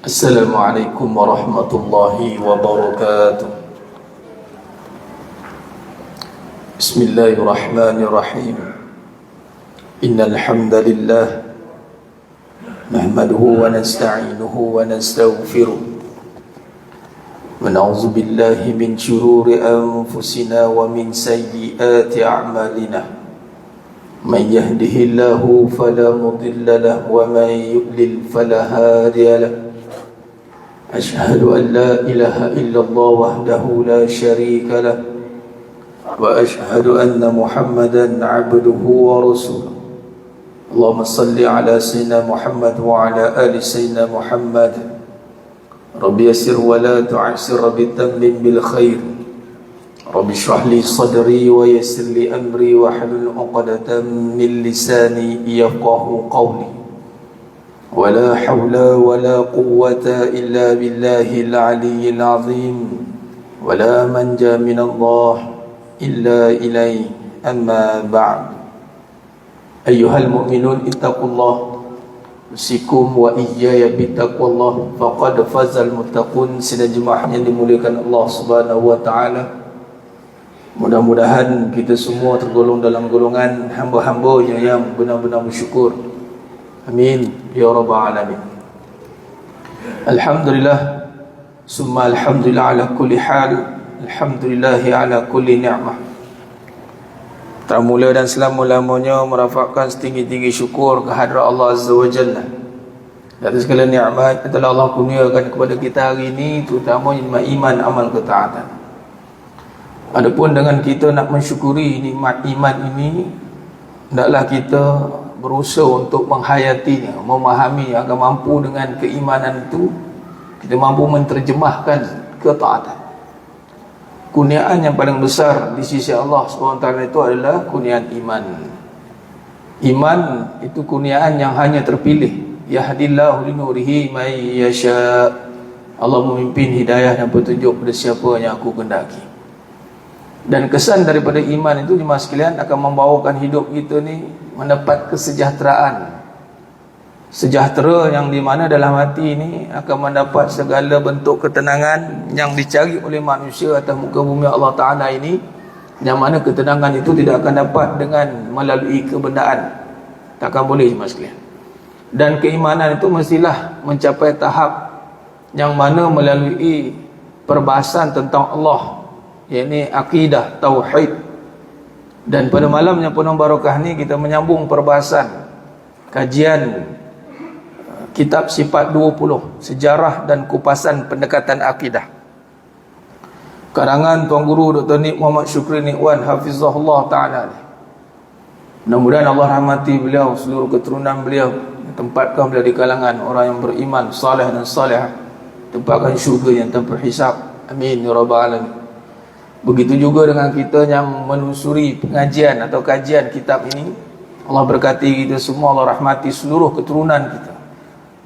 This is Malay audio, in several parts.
Assalamualaikum warahmatullahi wabarakatuh. Bismillahirrahmanirrahim. Innal hamdalillah nahmaduhu wa nasta'inuhu wa nastaghfiruh wa na'udzu billahi min shururi anfusina wa min sayyiati a'malina. من يهده الله فلا مضل له ومن يضلل فلا هادي له أشهد أن لا إله إلا الله وحده لا شريك له وأشهد أن محمدا عبده ورسوله اللهم صل على سيدنا محمد وعلى آل سيدنا محمد رب يسر ولا تعسر بالتمم بالخير رب اشرح لي صدري ويسر لي أمري واحلل عقدة من لساني يفقهوا قولي ولا حول ولا قوة إلا بالله العلي العظيم ولا منجا من الله إلا إليه أما بعد أيها المؤمنون اتقوا الله أوصيكم وإياي بتقوى الله فقد فاز المتقون. Sidang jemaah yang dimuliakan Allah Subhanahu wa taala, mudah-mudahan kita semua tergolong dalam golongan hamba-hambanya yang benar-benar bersyukur. Amin ya rabbal alamin. Alhamdulillah summa alhamdulillah ala kulli hal. Alhamdulillah ala kulli ni'mah. Termula dan selama-lamanya merafakkan setinggi-tinggi syukur kehadrat Allah Azza wa Jalla atas segala nikmat yang telah Allah kurniakan kepada kita hari ini, terutamanya iman amal ketaatan. Adapun dengan kita nak mensyukuri nikmat iman ini, hendaklah kita berusaha untuk menghayatinya, memahaminya agar mampu dengan keimanan itu kita mampu menterjemahkan ketaatan. Kurniaan yang paling besar di sisi Allah SWT itu adalah kurniaan iman. Iman itu kurniaan yang hanya terpilih. Yahdillahu linurihi may yasha. Allah memimpin hidayah dan petunjuk pada siapa yang aku kehendaki. Dan kesan daripada iman itu jemaah sekalian akan membawakan hidup kita ni mendapat kesejahteraan. Sejahtera yang di mana dalam hati ini akan mendapat segala bentuk ketenangan yang dicari oleh manusia atas muka bumi Allah Ta'ala ini, yang mana ketenangan itu tidak akan dapat dengan melalui kebendaan. Takkan boleh jemaah sekalian. Dan keimanan itu mestilah mencapai tahap yang mana melalui perbahasan tentang Allah, yakni akidah, tauhid. Dan pada malam yang penuh barakah ni kita menyambung perbahasan kajian kitab Sifat 20, Sejarah dan Kupasan Pendekatan Akidah, karangan Tuan Guru Dr. Nik Muhammad Syukri Nikwan Hafizahullah Ta'ala. Mudah-mudahan Allah rahmati beliau, seluruh keturunan beliau, tempatkan beliau di kalangan orang yang beriman, salih dan salihah, tempatkan syurga yang tanpa hisab. Amin ya rabbal alamin. Begitu juga dengan kita yang menelusuri pengajian atau kajian kitab ini. Allah berkati kita semua, Allah rahmati seluruh keturunan kita,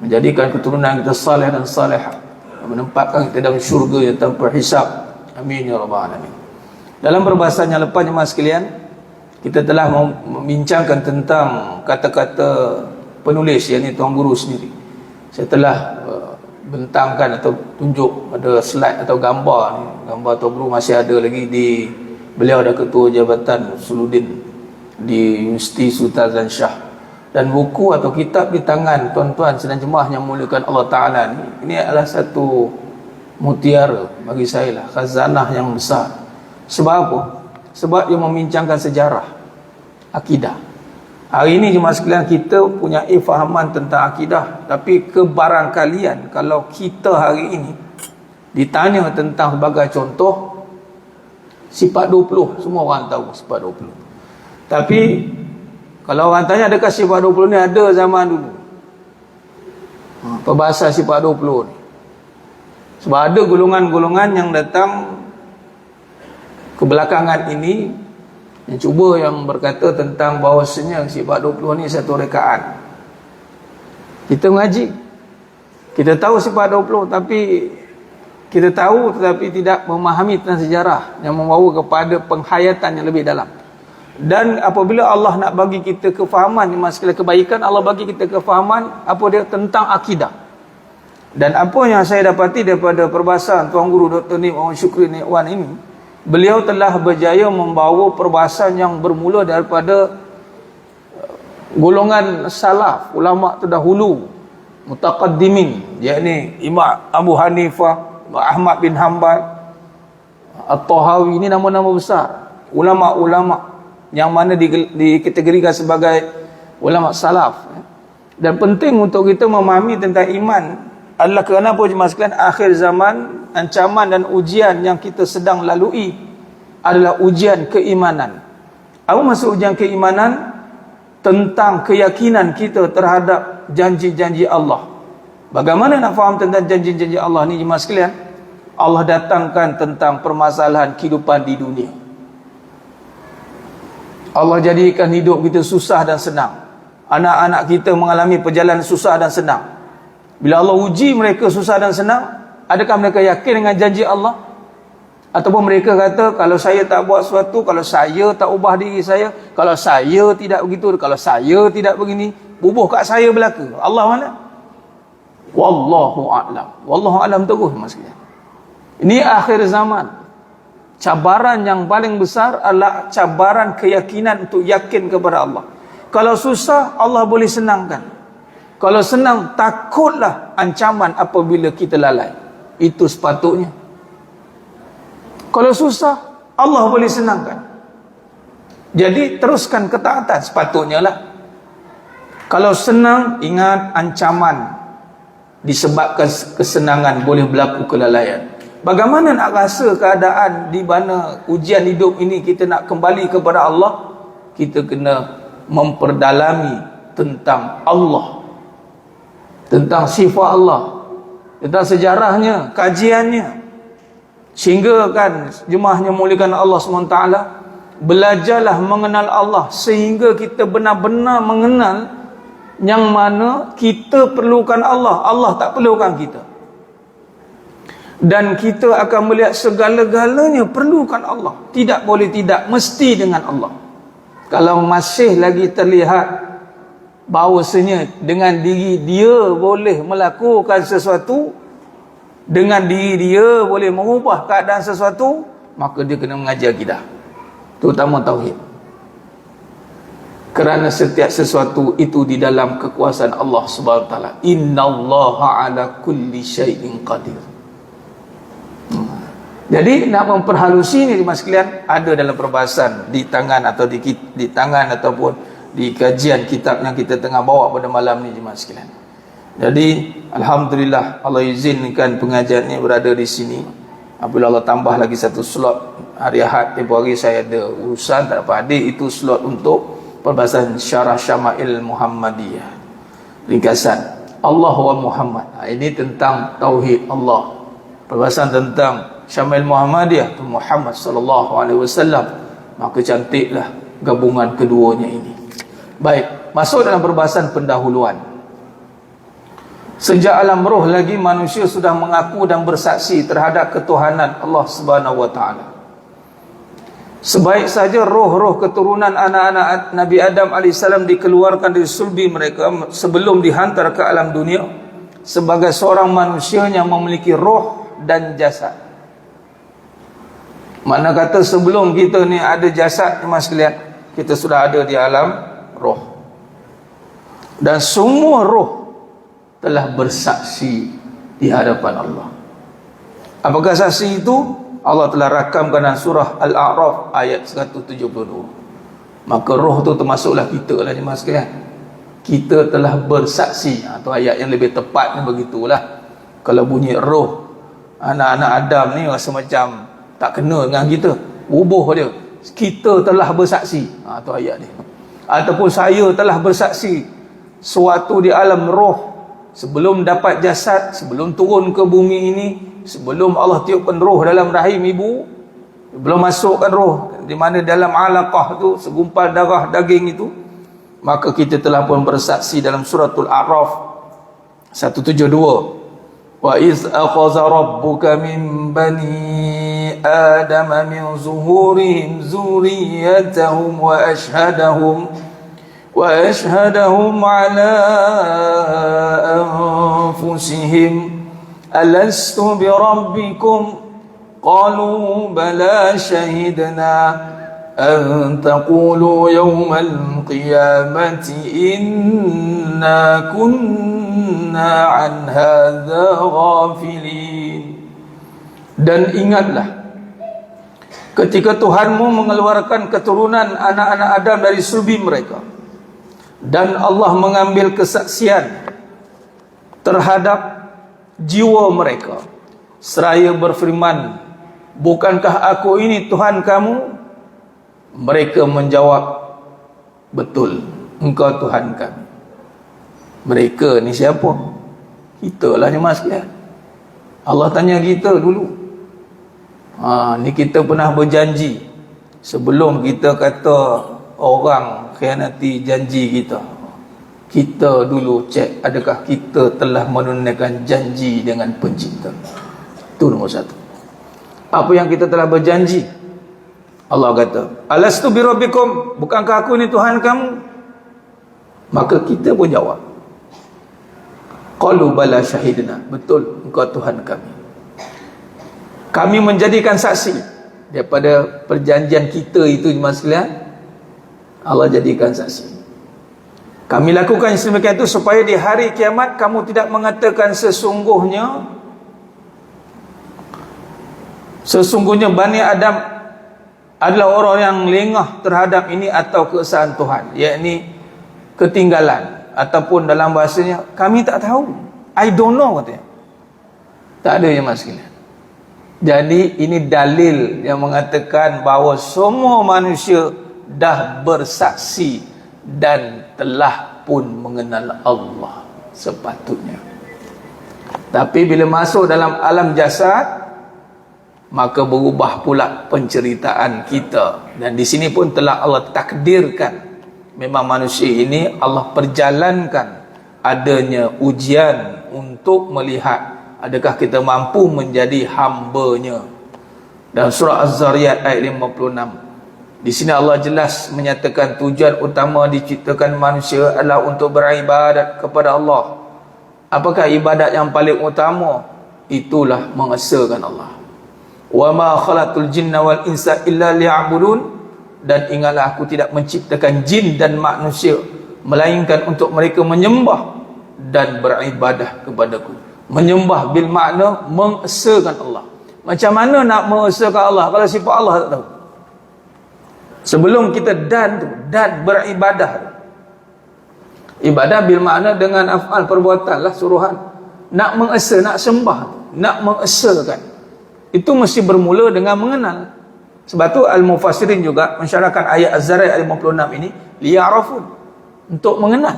menjadikan keturunan kita salih dan salihah, menempatkan kita dalam syurga yang tanpa hisab. Amin ya rabbal alamin. Dalam perbahasan yang lepas jemaah sekalian, kita telah membincangkan tentang kata-kata penulis, yakni Tuan Guru sendiri. Saya telah bentangkan atau tunjuk ada slide atau gambar ni. Gambar Tuan Guru masih ada lagi di, beliau ada ketua jabatan Usuluddin di Universiti Sultan Azlan Shah. Dan buku atau kitab di tangan tuan-tuan sedang jemaah yang muliakan Allah Ta'ala ni, ini adalah satu mutiara bagi saya lah, khazanah yang besar. Sebab apa? Sebab dia membincangkan sejarah akidah. Hari ini jemaah sekalian kita punya fahaman tentang akidah, tapi kebarangkalian kalau kita hari ini ditanya tentang sebagai contoh Sifat 20, semua orang tahu Sifat 20. Tapi kalau orang tanya adakah Sifat 20 ni ada zaman dulu, perbahasan Sifat 20 ni, sebab ada golongan-golongan yang datang kebelakangan ini yang cuba yang berkata tentang bahawasanya Sifat 20 ni satu rekaan. Kita mengaji, kita tahu Sifat 20, tapi kita tahu tetapi tidak memahami tentang sejarah yang membawa kepada penghayatan yang lebih dalam. Dan apabila Allah nak bagi kita kefahaman, masalah kebaikan, Allah bagi kita kefahaman apa dia tentang akidah. Dan apa yang saya dapati daripada perbahasan Tuan Guru Dr. Nim Muhammad Syukri Nikwan ini, beliau telah berjaya membawa perbahasan yang bermula daripada golongan salaf, ulama terdahulu, mutaqaddimin, yakni Imam Abu Hanifah, Ahmad bin Hanbal, At-Tahawi, ini nama-nama besar, ulama-ulama yang mana dikategorikan sebagai ulama salaf. Dan penting untuk kita memahami tentang iman adalah kerana apa jemaah sekalian, akhir zaman, ancaman dan ujian yang kita sedang lalui adalah ujian keimanan. Apa maksud ujian keimanan? Tentang keyakinan kita terhadap janji-janji Allah. Bagaimana nak faham tentang janji-janji Allah ni jemaah sekalian? Allah datangkan tentang permasalahan kehidupan di dunia. Allah jadikan hidup kita susah dan senang. Anak-anak kita mengalami perjalanan susah dan senang. Bila Allah uji mereka susah dan senang, adakah mereka yakin dengan janji Allah? Ataupun mereka kata, kalau saya tak buat sesuatu, kalau saya tak ubah diri saya, kalau saya tidak begitu, kalau saya tidak begini, bubuh kat saya belaka. Allah mana? Wallahu a'lam. Wallahu a'lam terus mas sekalian. Ini akhir zaman. Cabaran yang paling besar adalah cabaran keyakinan untuk yakin kepada Allah. Kalau susah, Allah boleh senangkan. Kalau senang, takutlah ancaman apabila kita lalai. Itu sepatutnya. Kalau susah, Allah boleh senangkan. Jadi teruskan ketaatan sepatutnya lah. Kalau senang, ingat ancaman disebabkan kesenangan boleh berlaku kelalaian. Bagaimana nak rasa keadaan di mana ujian hidup ini kita nak kembali kepada Allah? Kita kena memperdalami tentang Allah, tentang sifat Allah, tentang sejarahnya, kajiannya, sehingga kan jemaahnya muliakan Allah SWT, belajarlah mengenal Allah sehingga kita benar-benar mengenal yang mana kita perlukan Allah, Allah tak perlukan kita. Dan kita akan melihat segala-galanya perlukan Allah. Tidak boleh tidak, mesti dengan Allah. Kalau masih lagi terlihat bahawasanya dengan diri dia boleh melakukan sesuatu, dengan diri dia boleh mengubah keadaan sesuatu, maka dia kena mengajar akidah, terutama tauhid. Kerana setiap sesuatu itu di dalam kekuasaan Allah Subhanahu wa taala. Innallaha ala kulli syai'in qadir. Jadi nak memperhalusi ni jemaah sekalian, ada dalam perbahasan di tangan atau di tangan ataupun di kajian kitab yang kita tengah bawa pada malam ni jemaah sekalian. Jadi alhamdulillah Allah izinkan pengajian ni berada di sini. Apabila Allah tambah lagi satu slot hari Ahad, tempoh hari saya ada urusan tak dapat hadir, itu slot untuk perbahasan Syarah Syama'il Muhammadiyah, ringkasan Allah wa Muhammad. Ini tentang tauhid Allah. Perbahasan tentang Syama'il Muhammadiyah, Muhammad sallallahu alaihi wasallam. Maka cantiklah gabungan keduanya ini. Baik, masuk dalam perbahasan pendahuluan. Sejak alam roh lagi manusia sudah mengaku dan bersaksi terhadap ketuhanan Allah Subhanahu wa taala. Sebaik saja roh-roh keturunan anak-anak Nabi Adam AS dikeluarkan dari sulbi mereka sebelum dihantar ke alam dunia sebagai seorang manusia yang memiliki roh dan jasad. Mana kata sebelum kita ni ada jasad, mas sekalian, kita sudah ada di alam roh. Dan semua roh telah bersaksi di hadapan Allah. Apakah saksi itu? Allah telah rakamkan dalam surah Al-A'raf ayat 172. Maka roh tu termasuklah kita lah jemaah sekalian. Kita telah bersaksi, atau ayat yang lebih tepatnya begitulah. Kalau bunyi roh anak-anak Adam ni rasa macam tak kena dengan kita, bubuh dia. Kita telah bersaksi, atau ayat ni. Ataupun saya telah bersaksi suatu di alam roh, sebelum dapat jasad, sebelum turun ke bumi ini, sebelum Allah tiupkan roh dalam rahim ibu, belum masukkan roh di mana dalam alaqah tu, segumpal darah daging itu, maka kita telah pun bersaksi dalam suratul A'raf 172. Wa iz akhadha rabbuka min bani آدم من ظهورهم ذريتهم وأشهدهم على أنفسهم ألست بربكم قالوا بلى شهدنا أن تقولوا يوم القيامة إنا كنا عن هذا غافلين. Dan ingatlah ketika Tuhanmu mengeluarkan keturunan anak-anak Adam dari sulbi mereka, dan Allah mengambil kesaksian terhadap jiwa mereka seraya berfirman, bukankah aku ini Tuhan kamu? Mereka menjawab, betul, engkau Tuhan kami. Mereka ni siapa? Kita lah jemaah sekalian. Allah tanya kita dulu. Ni kita pernah berjanji sebelum kita kata orang khianati janji kita. Kita dulu cek adakah kita telah menunaikan janji dengan pencipta. Itu nombor satu. Apa yang kita telah berjanji? Allah kata, alastu birabbikum, bukankah aku ni Tuhan kamu? Maka kita pun jawab, qalu bala syahidna, betul engkau Tuhan kami. Kami menjadikan saksi daripada perjanjian kita itu jemaah sekalian. Allah jadikan saksi. Kami lakukan sedemikian itu supaya di hari kiamat kamu tidak mengatakan sesungguhnya Bani Adam adalah orang yang lengah terhadap ini atau keesaan Tuhan, yakni ketinggalan, ataupun dalam bahasanya kami tak tahu, I don't know katanya. Tak ada jemaah sekalian. Jadi ini dalil yang mengatakan bahawa semua manusia dah bersaksi dan telah pun mengenal Allah sepatutnya. Tapi bila masuk dalam alam jasad, maka berubah pula penceritaan kita. Dan di sini pun telah Allah takdirkan, memang manusia ini Allah perjalankan adanya ujian untuk melihat adakah kita mampu menjadi hamba-Nya. Dan surah Az-Zariyat ayat 56, di sini Allah jelas menyatakan tujuan utama diciptakan manusia adalah untuk beribadat kepada Allah. Apakah ibadat yang paling utama? Itulah mengesahkan Allah. Wa ma khalaqtul jinna wal insa illa liya'budun, dan ingatlah aku tidak menciptakan jin dan manusia melainkan untuk mereka menyembah dan beribadah kepadaku. Menyembah bil makna mengesahkan Allah. Macam mana nak mengesahkan Allah kalau sifat Allah tak tahu? Sebelum kita dan beribadah. Ibadah bil makna dengan af'al, perbuatan lah, suruhan. Nak mengesah, nak sembah, nak mengesahkan, itu mesti bermula dengan mengenal. Sebab tu al-mufassirin juga mensyarahkan ayat Az-Zariyat ayat 56 ini liya'rafun, untuk mengenal.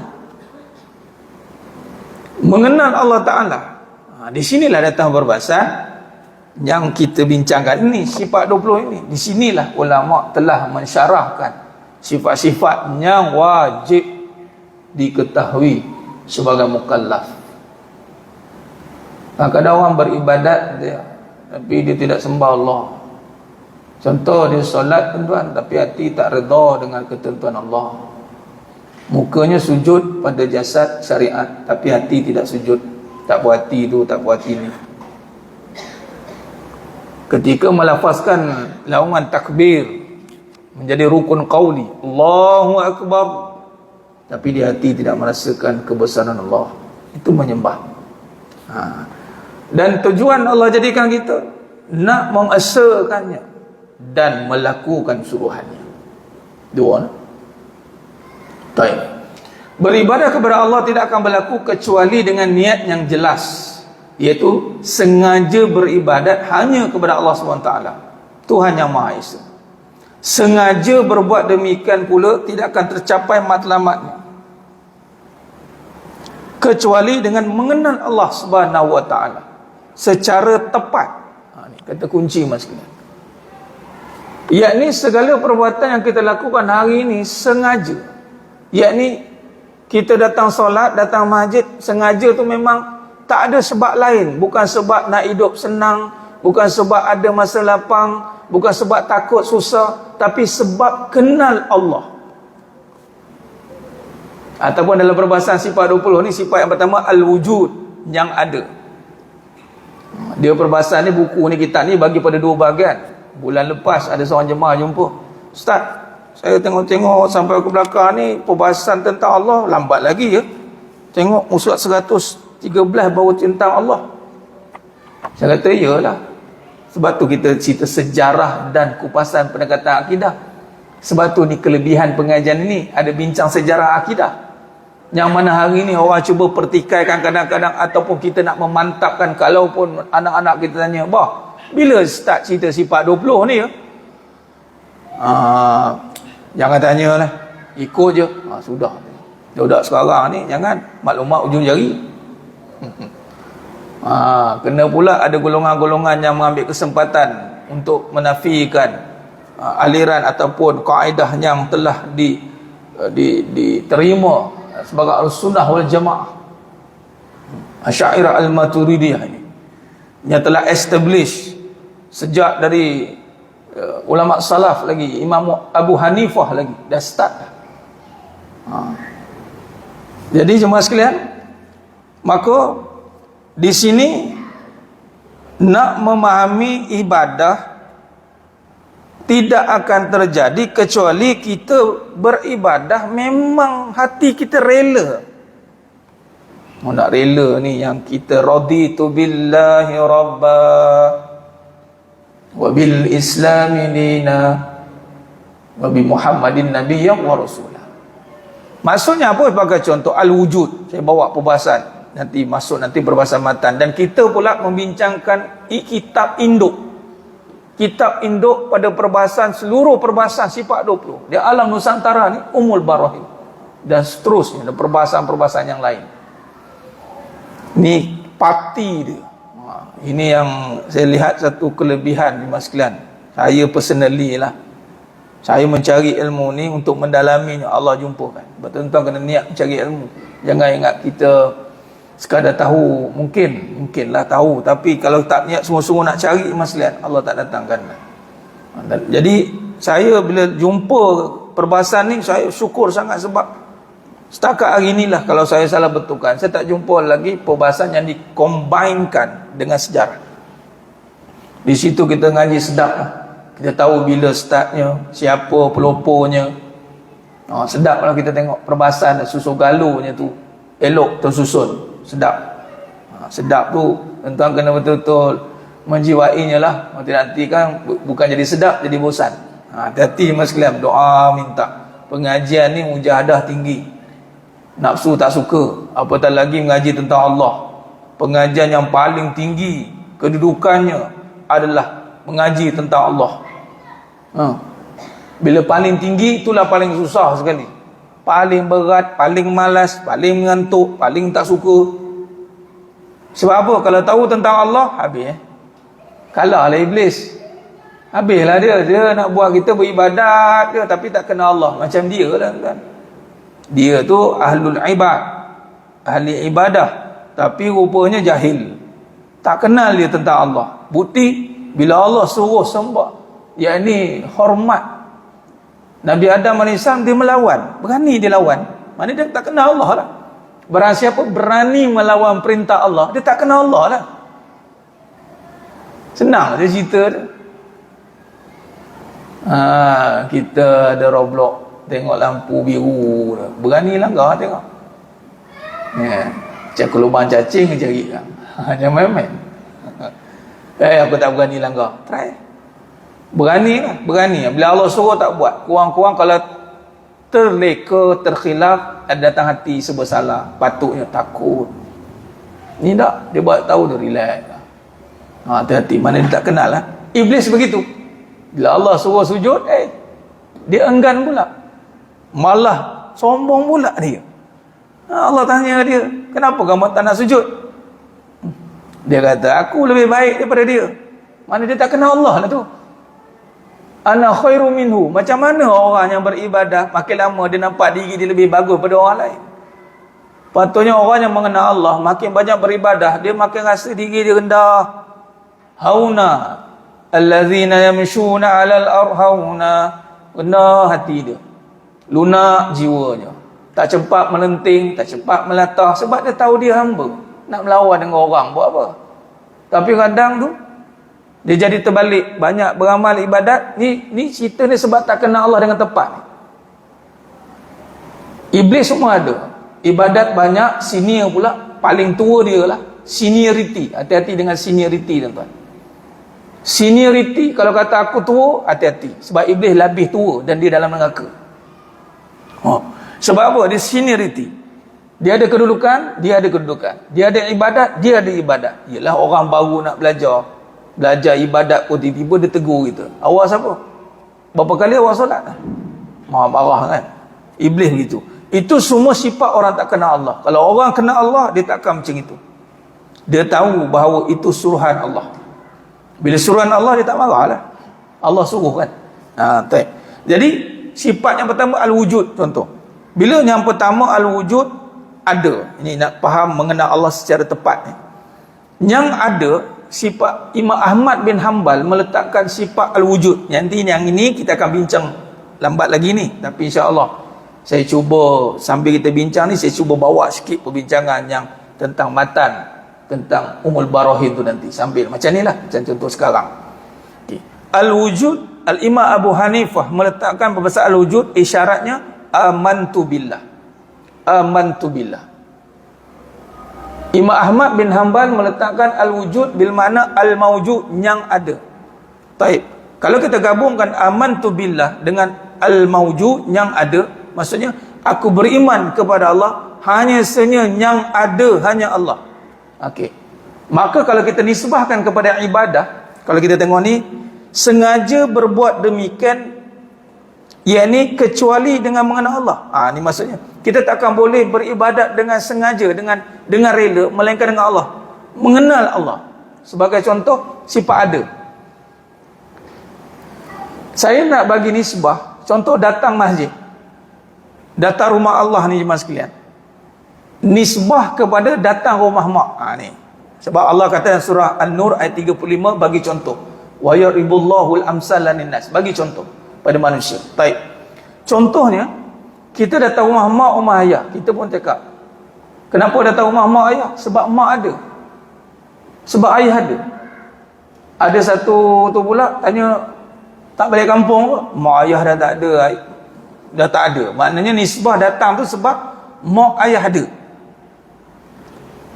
Mengenal Allah Ta'ala. Di sinilah datang perbahasan yang kita bincangkan ini, sifat 20 ini. Di sinilah ulama telah mensyarahkan sifat-sifat yang wajib diketahui sebagai mukallaf. Kadang orang beribadat tapi dia tidak sembah Allah. Contoh, dia solat tuan-tuan tapi hati tak redha dengan ketentuan Allah. Mukanya sujud pada jasad syariat tapi hati tidak sujud. Tak puas hati tu, tak puas hati ni. Ketika melafazkan laungan takbir menjadi rukun qauli, Allahu Akbar, tapi di hati tidak merasakan kebesaran Allah, itu menyembah. Dan tujuan Allah jadikan kita nak mengesahkannya dan melakukan suruhannya. Dua. Baik. Beribadah kepada Allah tidak akan berlaku kecuali dengan niat yang jelas, iaitu sengaja beribadat hanya kepada Allah SWT, Tuhan yang Maha Esa. Sengaja berbuat demikian pula tidak akan tercapai matlamatnya kecuali dengan mengenal Allah SWT secara tepat. Ini kata kunci mas sekalian. Yakni segala perbuatan yang kita lakukan hari ini sengaja. Yakni kita datang solat, datang masjid, sengaja tu memang tak ada sebab lain. Bukan sebab nak hidup senang, bukan sebab ada masa lapang, bukan sebab takut susah, tapi sebab kenal Allah. Ataupun dalam perbahasan sifat 20 ni, sifat yang pertama al-wujud, yang ada. Dia perbahasan ni, buku ni, kitab ni bagi pada dua bahagian. Bulan lepas ada seorang jemaah jumpa, Ustaz, saya tengok-tengok sampai ke belakang ni perbahasan tentang Allah lambat lagi ya. Tengok musuh 113 baru tentang Allah. Saya kata iyalah. Sebab tu kita cerita sejarah dan kupasan pendekatan akidah. Sebab tu ni kelebihan pengajian ini, ada bincang sejarah akidah. Yang mana hari ni orang cuba pertikaikan kadang-kadang, ataupun kita nak memantapkan. Kalaupun anak-anak kita tanya, bah, bila start cerita sifat 20 ni ya? Jangan tanya lah, ikut je. Sudah. Budak sekarang ni jangan maklumat ujung jari. Kena pula ada golongan-golongan yang mengambil kesempatan untuk menafikan aliran ataupun kaedah yang telah diterima sebagai Ahlussunnah wal Jamaah, Asy'ariyah al-Maturidiyah ini, yang telah establish sejak dari ulama salaf lagi, Imam Abu Hanifah lagi dah start. Jadi jemaah sekalian, maka di sini nak memahami ibadah tidak akan terjadi kecuali kita beribadah memang hati kita rela. Nak rela ni yang kita raditu billahi rabba wa bil islami dina wa bi Muhammadin nabiyyan wa rasulah. Maksudnya apa? Sebagai contoh al-wujud, saya bawa perbahasan nanti masuk nanti perbahasan matan, dan kita pula membincangkan kitab induk pada perbahasan seluruh perbahasan sifat 20 di alam Nusantara ni, Ummul Barahim dan seterusnya, dan perbahasan-perbahasan yang lain. Ni parti dia. Ini yang saya lihat satu kelebihan di sekalian. Saya personally lah, saya mencari ilmu ni untuk mendalaminya, Allah jumpakan. Tuan-tuan kena niat mencari ilmu. Jangan ingat kita sekadar tahu, mungkinlah tahu, tapi kalau tak niat sungguh-sungguh nak cari maslihat, Allah tak datangkan. Jadi saya bila jumpa perbahasan ni, saya syukur sangat, sebab setakat hari inilah, kalau saya salah betulkan, saya tak jumpa lagi perbahasan yang dikombainkan dengan sejarah. Di situ kita ngaji sedap lah. Kita tahu bila startnya, siapa pelopornya. Sedap kalau kita tengok perbahasan susun galunya tu, elok tersusun, sedap. Sedap tu tuan-tuan kena betul-betul menjiwainya lah. Nanti kan bukan jadi sedap, jadi bosan. Hati-hati mas sekalian, doa minta pengajian ni mujahadah tinggi, nafsu tak suka, apatah lagi mengaji tentang Allah. Pengajian yang paling tinggi kedudukannya adalah mengaji tentang Allah. Bila paling tinggi, itulah paling susah sekali, paling berat, paling malas, paling mengantuk, paling tak suka. Sebab apa? Kalau tahu tentang Allah, habis kalah lah iblis. Habislah dia nak buat kita beribadat dia, tapi tak kenal Allah. Macam dia lah kan. Dia tu ahlul ibad, ahli ibadah, tapi rupanya jahil, tak kenal dia tentang Allah. Bukti bila Allah suruh sembah, yakni hormat Nabi Adam AS, dia melawan, berani dia lawan. Mana dia tak kenal Allah lah. Barang siapa berani melawan perintah Allah, dia tak kenal Allah lah. Senang dia cerita dia. Kita ada Roblox, tengok lampu biru, berani langgar tengok. Cak lubang cacing cari kan. Jangan main-main. Aku tak berani langgar. Try. Berani lah, berani. Bila Allah suruh tak buat. Kurang-kurang kalau terleka, terkhilaf, ada datang hati sebersalah, patutnya takut. Ni tak, dia buat tahu dia relax. Hati-hati, mana dia tak kenal lah. Iblis begitu. Bila Allah suruh sujud, dia enggan pula, malah sombong pula dia. Allah tanya dia, kenapa kamu tak nak sujud? Dia kata, aku lebih baik daripada dia. Mana dia tak kenal Allah lah tu. Ana khairu minhu. Macam mana orang yang beribadah makin lama dia nampak diri dia lebih bagus pada orang lain? Patutnya orang yang mengenal Allah makin banyak beribadah, dia makin rasa diri dia rendah, hauna allazina yamshuna 'alal arhauna. Kena hati dia, lunak jiwanya, tak cepat melenting, tak cepat melatah, sebab dia tahu dia hamba, nak melawan dengan orang buat apa. Tapi kadang tu dia jadi terbalik, banyak beramal ibadat ni cerita ni sebab tak kenal Allah dengan tepat ni. Iblis semua ada, ibadat banyak, senior pula, paling tua dia lah, seniority. Hati-hati dengan seniority, tuan-tuan. Seniority, kalau kata aku tua, hati-hati, sebab iblis lebih tua dan dia dalam neraka. Sebab apa? Dia seniority, dia ada kedudukan, dia ada kedudukan, dia ada ibadat, dia ada ibadat. Yelah, orang baru nak belajar ibadat pun tiba-tiba dia tegur kita, awak siapa? Berapa kali awak solat? Marah kan? Iblis begitu. Itu semua sifat orang tak kenal Allah. Kalau orang kenal Allah, dia takkan macam itu. Dia tahu bahawa itu suruhan Allah. Bila suruhan Allah, dia tak marah lah. Allah suruh kan. Jadi sifat yang pertama al-wujud. Contoh, bila yang pertama al-wujud, ada. Ini nak faham mengenal Allah secara tepat ni. Yang ada sifat, Imam Ahmad bin Hanbal meletakkan sifat al-wujud. Nanti yang ini kita akan bincang lambat lagi ni, tapi insya-Allah saya cuba sambil kita bincang ni, saya cuba bawa sikit perbincangan yang tentang matan, tentang Ummul Barahin tu nanti, sambil macam ni lah, macam contoh sekarang. Al-wujud, Al-Imam Abu Hanifah meletakkan berbahasa al-wujud, isyaratnya amantu billah. Amantu billah. Imam Ahmad bin Hanbal meletakkan al-wujud bil makna al-mawjud, yang ada. Taib. Kalau kita gabungkan amantu billah dengan al-mawjud, yang ada, maksudnya aku beriman kepada Allah, hanya senya yang ada hanya Allah. Okey. Maka kalau kita nisbahkan kepada ibadah, kalau kita tengok ni, sengaja berbuat demikian, yakni kecuali dengan mengenal Allah. Ni maksudnya kita takkan boleh beribadat dengan sengaja, dengan rela, melainkan dengan Allah, mengenal Allah. Sebagai contoh, sifat ada. Saya nak bagi nisbah, contoh datang masjid, datang rumah Allah ni jemaah sekalian, nisbah kepada datang rumah mak. Ni sebab Allah kata dalam surah An-Nur ayat 35, bagi contoh, wa yaribullahul amsala linnas, bagi contoh pada manusia. Baik, contohnya kita datang rumah mak, rumah ayah, kita pun cakap, kenapa datang rumah mak ayah? Sebab mak ada, sebab ayah ada. Ada satu tu pula tanya, tak balik kampung ke? Mak ayah dah tak ada, dah tak ada. Maknanya nisbah datang tu sebab mak ayah ada.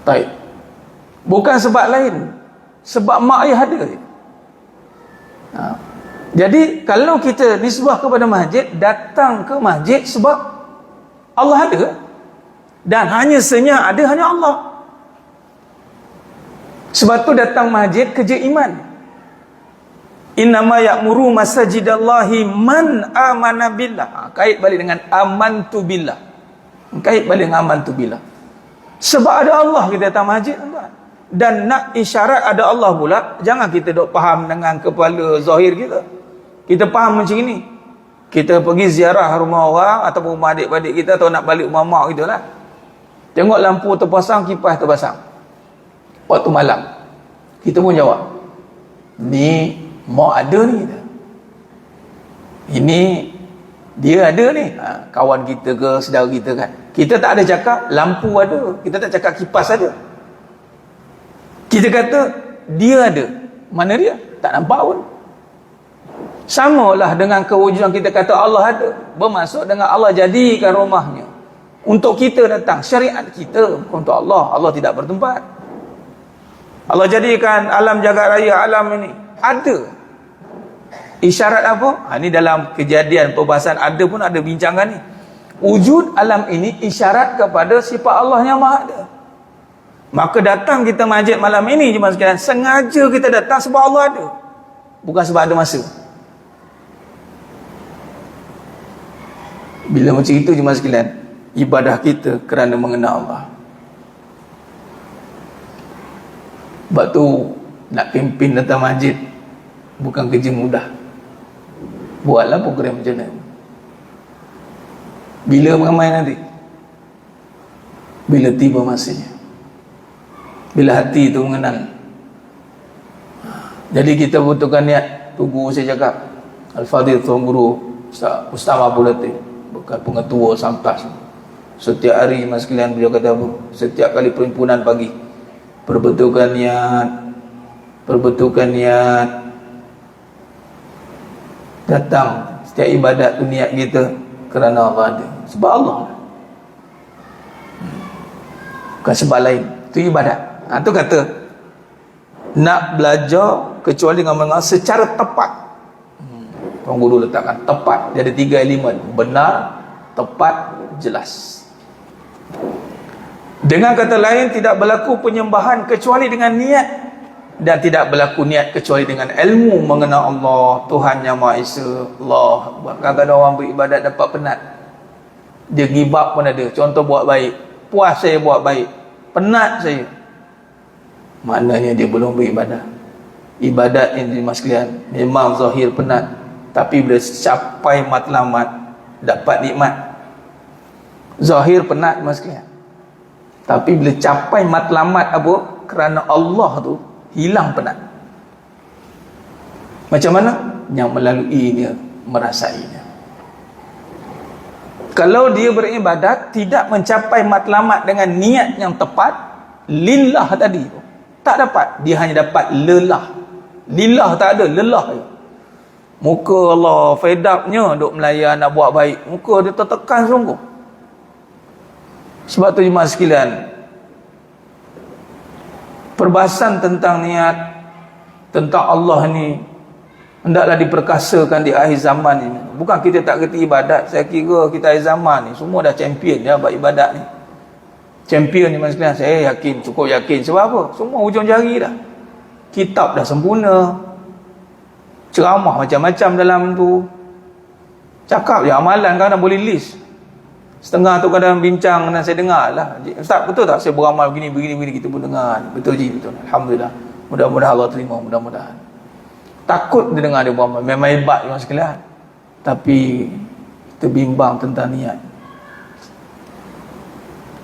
Baik, bukan sebab lain, sebab mak ayah ada. Jadi kalau kita nisbah kepada masjid, datang ke masjid sebab Allah ada, dan hanya senya ada hanya Allah. Sebab tu datang masjid kerja iman. Innama ya'muru masajidallahi man amana billah. Kait balik dengan amantu billah. Kait balik dengan amantu billah. Sebab ada Allah kita datang masjid, tuan. Dan nak isyarat ada Allah pula, jangan kita duk faham dengan kepala zahir kita. Kita faham macam ini, kita pergi ziarah rumah orang ataupun rumah adik-adik kita, atau nak balik rumah mak kita lah, tengok lampu terpasang, kipas terpasang waktu malam, kita pun jawab, ni mak ada ni, ini dia ada ni, kawan kita ke saudara kita kan. Kita tak ada cakap lampu ada, kita tak cakap kipas ada, kita kata dia ada. Mana dia? Tak nampak pun. Sama lah dengan kewujudan kita kata Allah ada, bermaksud dengan Allah jadikan rumahnya untuk kita datang. Syariat kita untuk Allah, Allah tidak bertempat. Allah jadikan alam jagat raya, alam ini ada. Isyarat apa? Ini dalam kejadian perbahasan ada pun ada bincangan ni. Wujud alam ini isyarat kepada sifat Allah yang maha ada. Maka datang kita masjid malam ini jemaah sekalian, sengaja kita datang sebab Allah ada, bukan sebab ada masa. Bila macam itu jemaah sekalian, ibadah kita kerana mengenal Allah. Sebab tu nak pimpin datang masjid bukan kerja mudah. Buatlah program macam mana. Bila ramai nanti? Bila tiba masanya, bila hati itu mengenal. Jadi kita butuhkan niat. Tu guru saya cakap, Al-Fadhil Tuan Guru Ustaz Abdul Latif, bukan pengetua sampas. Setiap hari mas sekalian beliau kata apa? Setiap kali perhimpunan pagi, perbetulkan niat, datang setiap ibadat tu niat kita kerana Allah ada, sebab Allah, bukan sebab lain. Tu ibadat. Tu kata nak belajar kecuali dengan mengamal secara tepat. Tuan Guru letakkan tepat. Dia ada 3 elemen: benar, tepat, jelas. Dengan kata lain, tidak berlaku penyembahan kecuali dengan niat, dan tidak berlaku niat kecuali dengan ilmu mengenal Allah, Tuhan Yang Maha Esa. Allah. Kadang-kadang orang beribadat dapat penat, dia gibap pun ada. Contoh, buat baik, puas saya buat baik, penat saya, maknanya dia belum beribadah. Ibadat ini mas sekalian, memang zahir penat, tapi bila capai matlamat, dapat nikmat. Zahir penat mas sekalian, tapi bila capai matlamat apa? Kerana Allah tu hilang penat. Macam mana? Yang melalui dia, merasainya. Kalau dia beribadat tidak mencapai matlamat dengan niat yang tepat, lillah tadi tu tak dapat. Dia hanya dapat lelah. Lillah tak ada, lelah je. Muka Allah fedapnya duk melayan nak buat baik, muka dia tertekan sungguh. Sebab tu jemaah sekalian, perbahasan tentang niat, tentang Allah ni hendaklah diperkasakan di akhir zaman ini. Bukan kita tak kerti ibadat. Saya kira kita akhir zaman ni semua dah champion ya buat ibadat ni. Champion ni mas sekalian, saya yakin, cukup yakin. Sebab apa? Semua hujung jari dah. Kitab dah sempurna, ceramah macam-macam dalam tu, cakap je amalan kadang boleh list. Setengah tu kadang bincang dan saya dengar lah, Ustaz betul tak saya beramal begini kita pun dengar. Betul je, betul. Alhamdulillah. Mudah-mudahan Allah terima, mudah-mudahan. Takut dia dengar dia beramal, memang hebat orang sekalian. Tapi kita bimbang tentang niat.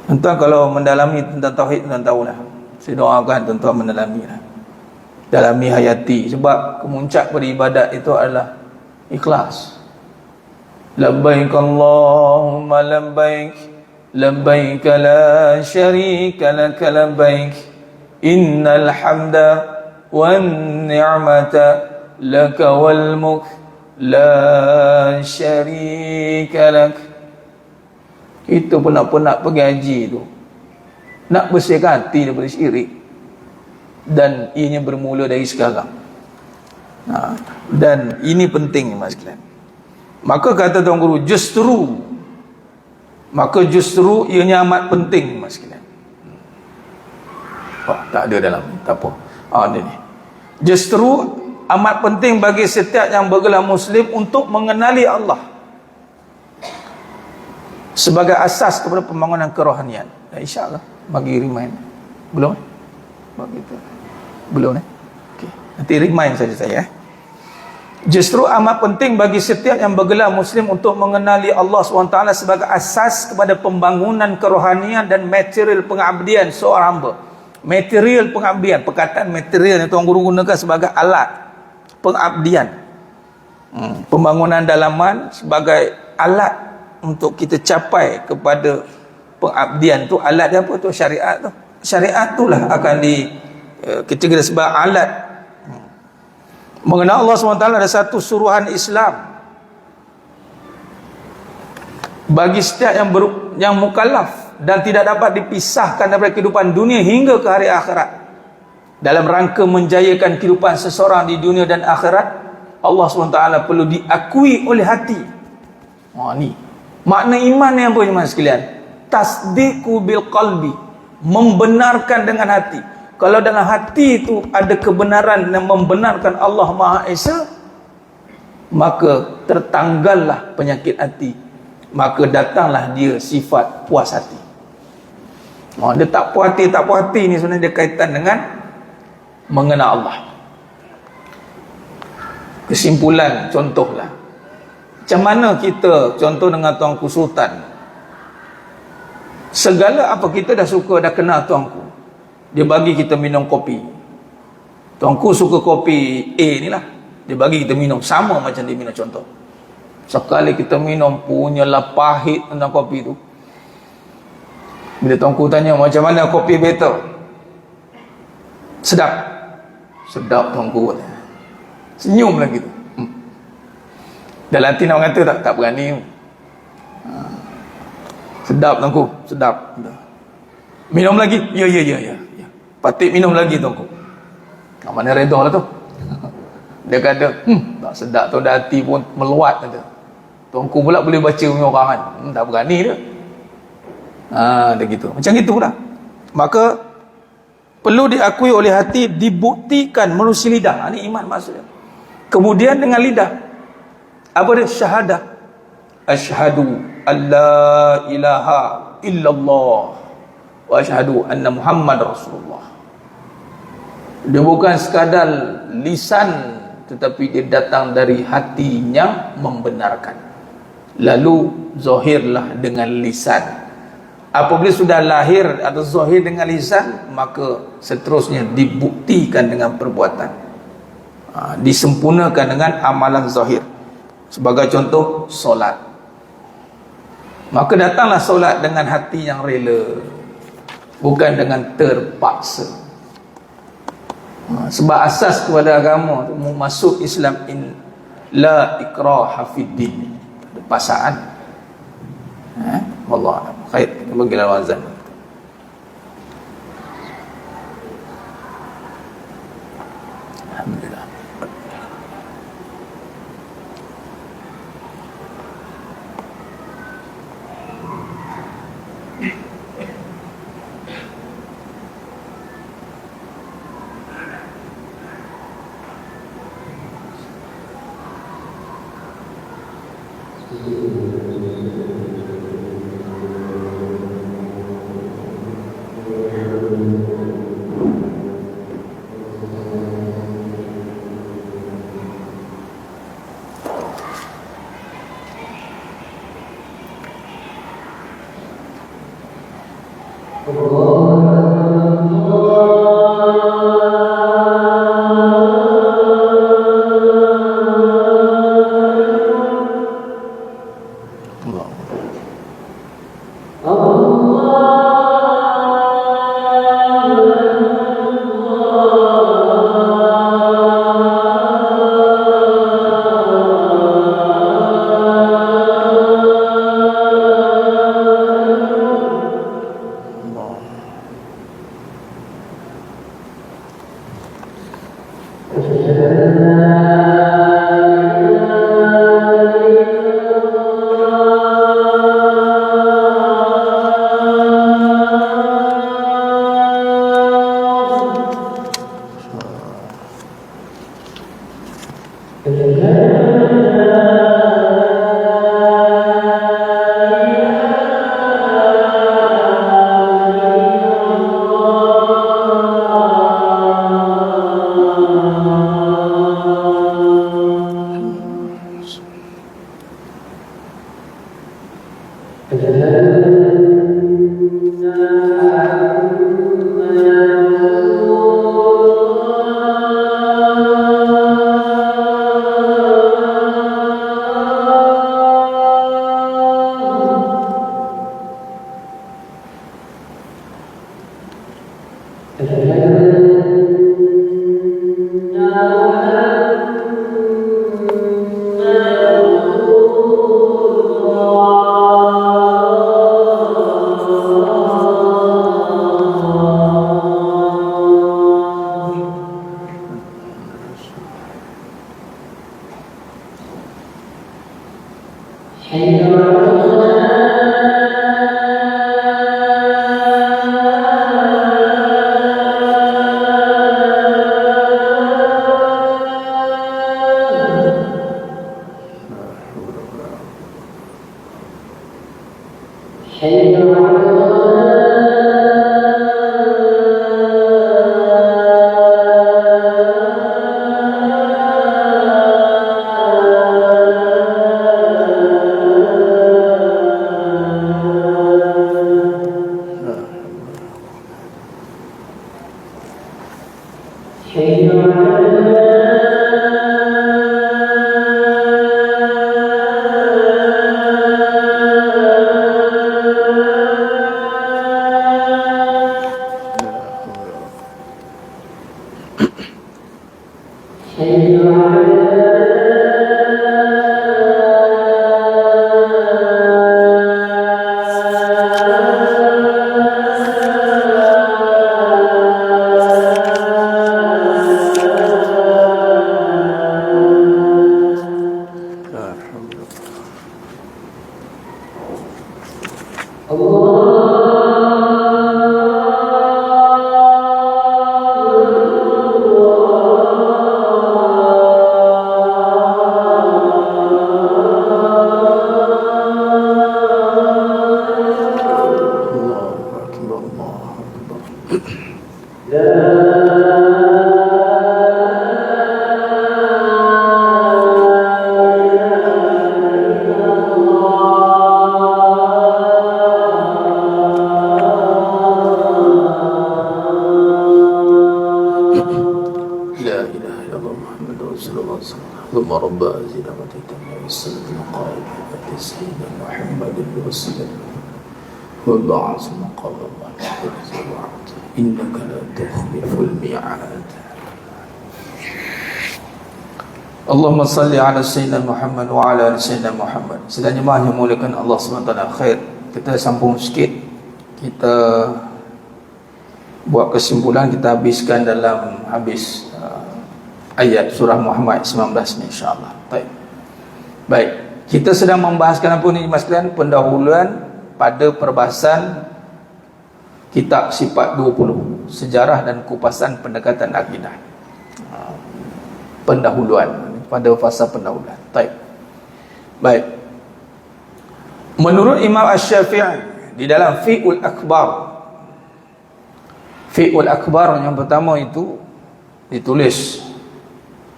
Tuan kalau mendalami tentang tauhid, tuan tahulah. Saya doakan tuan-tuan mendalami lah. Dalami hayati. Sebab kemuncak beribadat itu adalah ikhlas. Labbaik Allahumma labbaik, labbaik la syarika laka labbaik, innal hamda wan ni'mata laka wal mulk la syarika lak. Kita pun nak pergi haji tu, nak bersihkan hati daripada syirik, dan ianya bermula dari sekarang. Dan ini penting mas sekalian. Maka kata Tuan Guru, justru ianya amat penting mas sekalian. Tak ada dalam, tak apa. Ini justru amat penting bagi setiap yang bergelar Muslim untuk mengenali Allah sebagai asas kepada pembangunan kerohanian. InsyaAllah bagi remind. Belum? Begitu. Belum okay. Nanti remind saja saya. Justru amat penting bagi setiap yang bergelar Muslim untuk mengenali Allah SWT sebagai asas kepada pembangunan kerohanian dan material pengabdian seorang hamba. Material pengabdian, perkataan material yang Tuan Guru gunakan sebagai alat pengabdian. Pembangunan dalaman sebagai alat untuk kita capai kepada pengabdian tu. Alat dia apa tu? Syariat tu. Syariat itulah akan kita kira sebagai alat. Mengenal Allah SWT ada satu suruhan Islam bagi setiap yang mukallaf dan tidak dapat dipisahkan daripada kehidupan dunia hingga ke hari akhirat. Dalam rangka menjayakan kehidupan seseorang di dunia dan akhirat, Allah SWT perlu diakui oleh hati. Ni makna iman yang apa jemaah sekalian? Tasdiqu bil qalbi, membenarkan dengan hati. Kalau dalam hati itu ada kebenaran yang membenarkan Allah Maha Esa, maka tertanggallah penyakit hati, maka datanglah dia sifat puas hati. Dia tak puas hati ni sebenarnya dia kaitan dengan mengenal Allah. Kesimpulan, contohlah, macam mana kita contoh dengan Tuanku Sultan. Segala apa kita dah suka, dah kenal Tuanku, dia bagi kita minum kopi. Tuanku suka kopi A ni lah, dia bagi kita minum sama macam dia minum. Contoh, sekali kita minum punyalah pahit tentang kopi tu. Bila tuanku tanya macam mana kopi better, sedap, sedap tuanku kata. Senyum lagi tu. Dalam hati nak kata tak berani. Sedap tuanku, sedap. Minum lagi, ya. Patik minum lagi tuanku. Mana redha lah tu. Dia kata, tak sedap tu, dah hati pun meluat kata. Tuanku pula boleh baca punya orang kan. Tak berani dia. Dia gitu. Macam gitu lah. Maka perlu diakui oleh hati, dibuktikan melalui lidah. Ini iman maksudnya. Kemudian dengan lidah, apa dia? Syahadah. Asyhadu alla ilaha illallah wa asyhadu anna Muhammad Rasulullah. Dia bukan sekadar lisan, tetapi dia datang dari hati yang membenarkan. Lalu zahirlah dengan lisan. Apabila sudah lahir atau zahir dengan lisan, maka seterusnya dibuktikan dengan perbuatan, disempurnakan dengan amalan zahir. Sebagai contoh, solat. Maka datanglah solat dengan hati yang rela, bukan dengan terpaksa. Sebab asas kepada agama tu, masuk Islam, la ikraha fid din, ada paksaan. Wallah a'lam. Khair, bagilah wazan. Alhamdulillah. ثم رب أزيد وتيتم والسلة المقائد سيدنا محمد وسلم وبعث مقام الله إنك لا تخلف الميعاد. Allahumma salli ala Sayyidina Muhammad wa ala Sayyidina Muhammad. Sedang jemaah yang muliakan Allah SWT. Khair, kita sambung sikit. Kita buat kesimpulan. Kita habiskan dalam ayat surah Muhammad 19 ni, insyaAllah. Baik, kita sedang membahaskan apa ni mas sekalian? Pendahuluan pada perbahasan kitab sifat 20, sejarah dan kupasan pendekatan akidah. Pendahuluan, pada fasa pendahuluan. Baik, menurut Imam Asy-Syafi'i di dalam Fi'ul Akbar yang pertama itu ditulis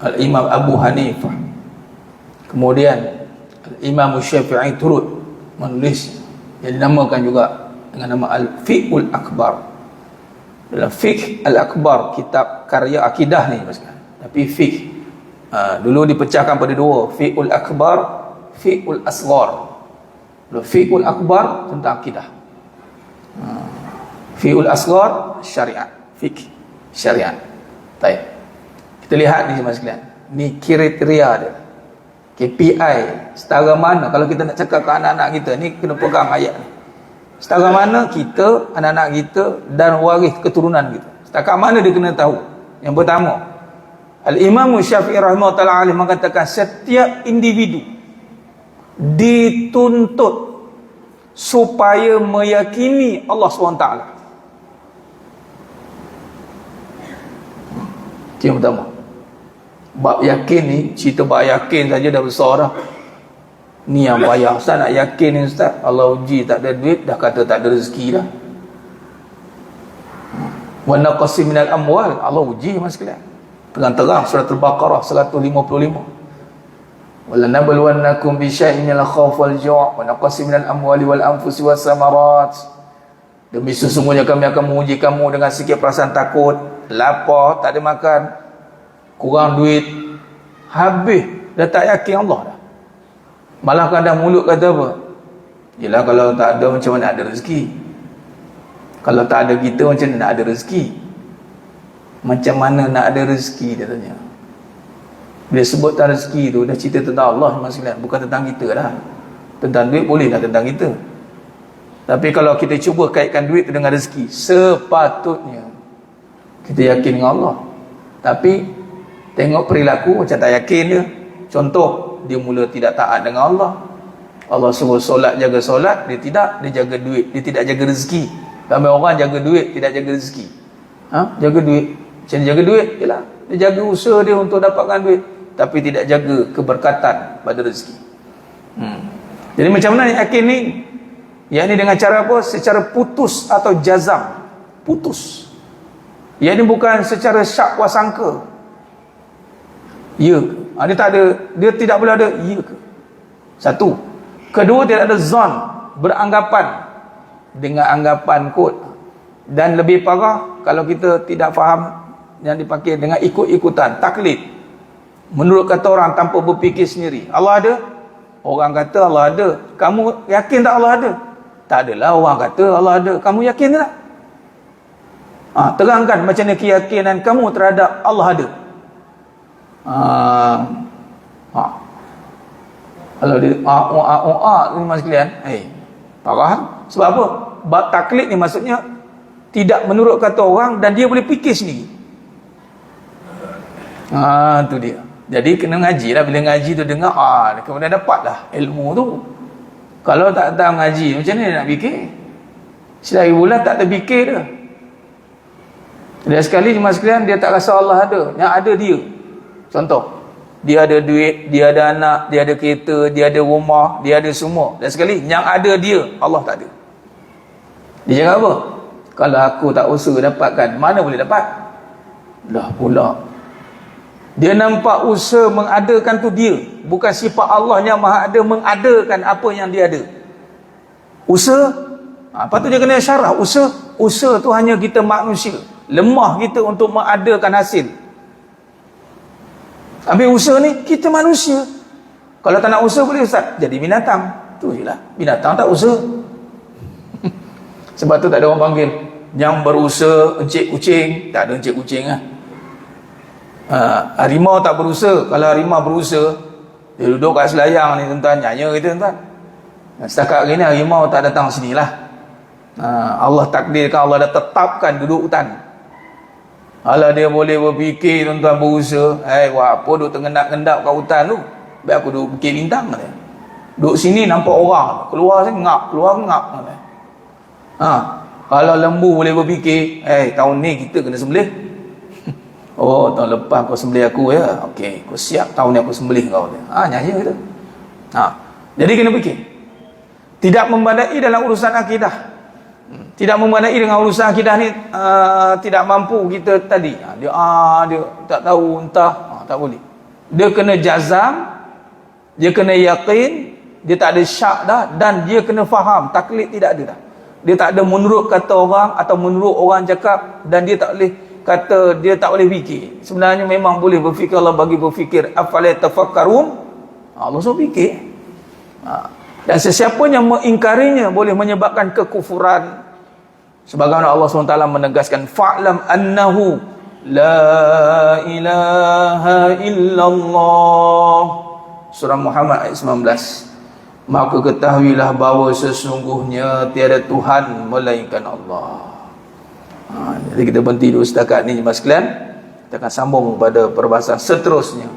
Al-Imam Abu Hanifah, kemudian Al-Imam Syafi'i turut menulis yang dinamakan juga dengan nama Al-Fiqhul Akbar. Dalam Fiqh Al-Akbar, kitab karya akidah ni maksudnya. Tapi fiqh dulu dipecahkan pada dua, Fiqhul Akbar, Fiqhul Asghar. Fiqhul Akbar tentang akidah, Fiqhul Asghar syariat, fiqh syariat. Baik, kita lihat ni mas sekalian, ni kriteria dia, KPI setara mana kalau kita nak cakap ke anak-anak kita ni, kena pegang ayat ni. Setara mana kita, anak-anak kita dan waris keturunan kita, setakat mana dia kena tahu. Yang pertama, Al-Imam Syafi'i rahimahullah ta'ala mengatakan setiap individu dituntut supaya meyakini Allah SWT. Itu yang pertama. Bab yakin ni, cerita bab yakin saja dah besar dah. Ni yang payah. Ustaz nak yakin ni ustaz, Allah uji tak ada duit, dah kata tak ada rezeki dah. Wa naqsi minal amwal, Allah uji mas sekalian. Terang-terang surah Al-Baqarah 155. Wala nabluwannakum bi syai'in minal khawf wal ju' wa naqsi minal amwali wal anfusi was samarat. Demi sesungguhnya kami akan menguji kamu dengan sikit perasaan takut, lapar, tak ada makan, kurang duit, habis dah tak yakin Allah dah. Malah kadang mulut kata apa? Yelah, kalau tak ada macam mana ada rezeki? Kalau tak ada kita macam mana nak ada rezeki? Macam mana nak ada rezeki, dia tanya. Bila sebut tentang rezeki tu, dah cerita tentang Allah maksudnya, bukan tentang kita dah. Tentang duit boleh lah tentang kita. Tapi kalau kita cuba kaitkan duit tu dengan rezeki, sepatutnya kita yakin dengan Allah. Tapi tengok perilaku macam tak yakin dia. Contoh, dia mula tidak taat dengan Allah. Allah suruh solat, jaga solat, dia tidak, dia jaga duit, dia tidak jaga rezeki. Ramai orang jaga duit, tidak jaga rezeki. Jaga duit, macam dia jaga duit, ialah dia jaga usaha dia untuk dapatkan duit, tapi tidak jaga keberkatan pada rezeki. Jadi macam mana yakin ni? Yang ni dengan cara apa? Secara putus atau jazam. Putus. Yang ni bukan secara syak wasangka. Ya ke? Dia tak ada, dia tidak boleh ada ya ke? Satu. Kedua, tidak ada zon, beranggapan dengan anggapan kot. Dan lebih parah, kalau kita tidak faham yang dipakai dengan ikut-ikutan, taklid. Menurut kata orang tanpa berfikir sendiri. Allah ada? Orang kata Allah ada. Kamu yakin tak Allah ada? Tak adalah, orang kata Allah ada. Kamu yakin tak? Terangkan macam mana keyakinan kamu terhadap Allah ada. Kalau dia ni mas sekalian, parah. Sebab apa? Bab taklid ni maksudnya tidak menurut kata orang dan dia boleh fikir sendiri. Tu dia. Jadi kena ngaji lah. Bila ngaji tu dengar, kemudian dapatlah ilmu tu. Kalau tak tahu ngaji, macam mana dia nak fikir? Selagi bulan tak terfikir dah. Dan sekali mas sekalian, dia tak rasa Allah ada. Yang ada dia. Contoh, dia ada duit, dia ada anak, dia ada kereta, dia ada rumah, dia ada semua. Dan sekali, yang ada dia, Allah tak ada. Dia cakap apa? Kalau aku tak usaha dapatkan, mana boleh dapat? Dah pula. Dia nampak usaha mengadakan tu dia. Bukan sifat Allah yang maha ada mengadakan apa yang dia ada. Usaha. Lepas tu dia kena syarah. Usaha tu hanya kita manusia. Lemah kita untuk mengadakan hasil. Ambil usaha ni, kita manusia. Kalau tak nak usaha boleh ustaz, jadi binatang. Tu je lah. Binatang tak usaha. Sebab tu tak ada orang panggil yang berusaha encik kucing. Tak ada encik kucing lah. Harimau tak berusaha. Kalau harimau berusaha, dia duduk kat selayang ni tuan-tuan, nyanyi kita tuan-tuan. Setakat hari ni harimau tak datang sini lah. Allah takdirkan, Allah dah tetapkan duduk hutan. Kalau dia boleh berfikir tuan-tuan, berusaha, apa duduk tengendap-kendap kat hutan tu, biar aku duduk bukit bintang kata. Duduk sini nampak orang, keluar sini ngap, keluar ngap kata. Kalau lembu boleh berfikir, tahun ni kita kena sembelih. Oh, tahun lepas kau sembelih aku ya. Okey, kau siap tahun ni aku sembelih kau. Nyanyi kita. Jadi kena fikir. Tidak membadai dalam urusan akidah. Tidak membadai dengan urusan akidah ni, tidak mampu kita tadi. Dia tak tahu entah, tak boleh. Dia kena jazam, dia kena yakin, dia tak ada syak dah, dan dia kena faham. Taklid tidak ada dah. Dia tak ada menurut kata orang atau menurut orang cakap, dan dia tak boleh kata dia tak boleh fikir. Sebenarnya memang boleh berfikir. Allah bagi berfikir. Afala tafakkarun. Allah suruh fikir. Dan sesiapa yang mengingkarinya boleh menyebabkan kekufuran. Sebagaimana Allah SWT menegaskan, fa'lam annahu la ilaha illallah. Surah Muhammad ayat 19. Maka ketahuilah bahawa sesungguhnya tiada Tuhan melainkan Allah. Jadi kita berhenti dulu setakat ni jemaah sekalian. Kita akan sambung pada perbahasan seterusnya.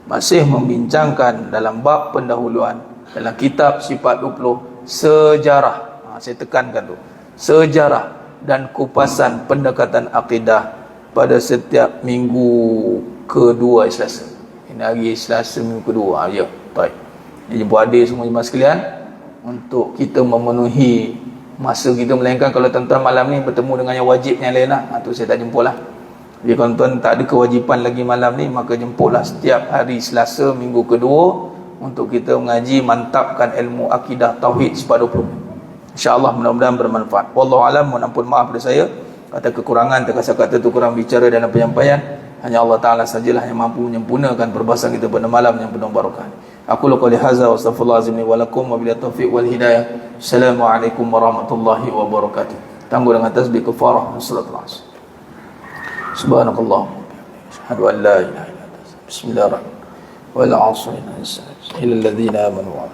Masih membincangkan dalam bab pendahuluan dalam kitab Sifat 20, sejarah. Saya tekankan tu. Sejarah dan kupasan pendekatan akidah pada setiap minggu kedua Selasa. Ini hari Selasa minggu kedua. Ya, baik. Jadi buat adik semua jemaah sekalian, untuk kita memenuhi masa kita, melainkan kalau tuan-tuan malam ni bertemu dengan yang wajib yang lain lah, tu saya tak jemput lah. Jadi kalau tuan tak ada kewajipan lagi malam ni, maka jemputlah setiap hari Selasa minggu kedua untuk kita mengaji, mantapkan ilmu akidah tauhid Sifat 20. InsyaAllah mudah-mudahan bermanfaat. Wallahu alam, mohon ampun maaf pada saya kata kekurangan, terkata-kata tu kurang bicara dalam penyampaian. Hanya Allah Ta'ala sajalah yang mampu menyempurnakan perbahasan kita pada malam yang penuh barakah. Aku qouli hadza wa astaghfirullahalazim wa lakum wa billahi taufiq wal hidayah. Assalamualaikum warahmatullahi wabarakatuh. Tangguh dengan tasbih kafarah dan salatul asr. Subhanallah. Asyhadu an la ilaha illa anta. Bismillahirrahmanirrahim. Wal 'asri innal ladzina amanu wa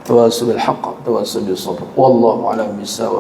tawassaw bil haqq wa tawassaw bis sabr. Wallahu a'lam bis-shawab.